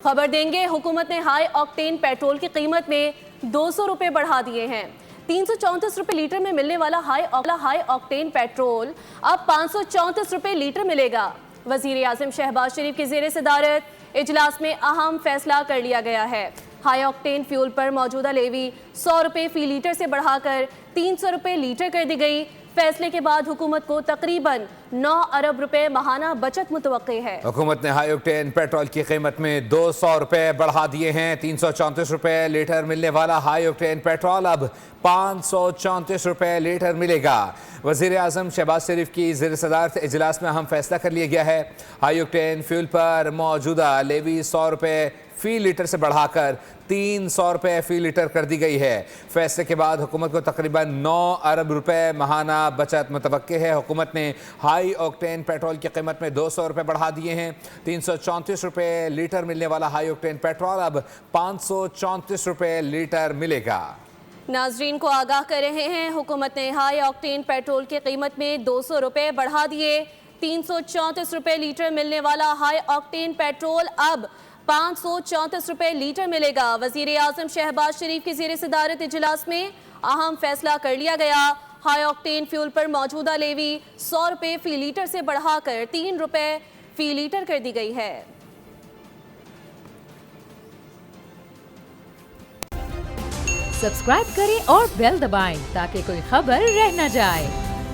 खबर देंगे, हुकूमत ने हाई ऑक्टेन पेट्रोल की कीमत में 200 रुपए बढ़ा दिए हैं। 334 रुपए लीटर में मिलने वाला हाई ऑक्टेन पेट्रोल अब 534 रुपए लीटर मिलेगा। वजीर आजम शहबाज शरीफ की ज़ेर सदारत इजलास में अहम फैसला कर लिया गया है। हाई ऑक्टेन फ्यूल पर मौजूदा लेवी 100 रुपए फी लीटर से बढ़ाकर 300 रुपए लीटर कर दी गई। फैसले के बाद हुकूमत को तकरीबन 9 अरब रुपए माहाना बचत मुतवक्के है। हुकूमत ने हाई ऑक्टेन पेट्रोल की कीमत में 200 रुपए बढ़ा दिए हैं। 334 रुपए लीटर मिलने वाला हाई ऑक्टेन पेट्रोल अब 534 रुपए लीटर मिलेगा। वजीर आजम शहबाज शरीफ की ज़ेर सदारत इजलास में अहम फैसला कर लिया गया है। हाई ऑक्टेन फ्यूल पर मौजूदा लेवी 100 रुपए फी लीटर से बढ़ाकर 300 रुपए फी लीटर कर दी गई है। फैसले के बाद हुकूमत को तकरीबन 9 अरब रुपए माहाना बचत मुतवक्के है। हुकूमत ने हाई ऑक्टेन पेट्रोल की कीमत में 200 रुपए बढ़ा दिए हैं। 334 रुपए लीटर मिलने वाला हाई ऑक्टेन पेट्रोल अब 534 रुपए लीटर मिलेगा। नाजरीन को आगाह कर रहे हैं, हुकूमत ने हाई ऑक्टेन पेट्रोल की कीमत में 200 रुपए बढ़ा दिए। 334 रुपए लीटर मिलने वाला हाई ऑक्टेन पेट्रोल अब 534 रुपए लीटर मिलेगा। वजीर आजम शहबाज शरीफ की ज़ेर सदारत इजलास में अहम फैसला कर लिया गया। हाई ऑक्टेन फ्यूल पर मौजूदा लेवी 100 रुपए फी लीटर से बढ़ाकर 3 रुपए फी लीटर कर दी गई है। सब्सक्राइब करें और बेल दबाएं ताकि कोई खबर रह न जाए।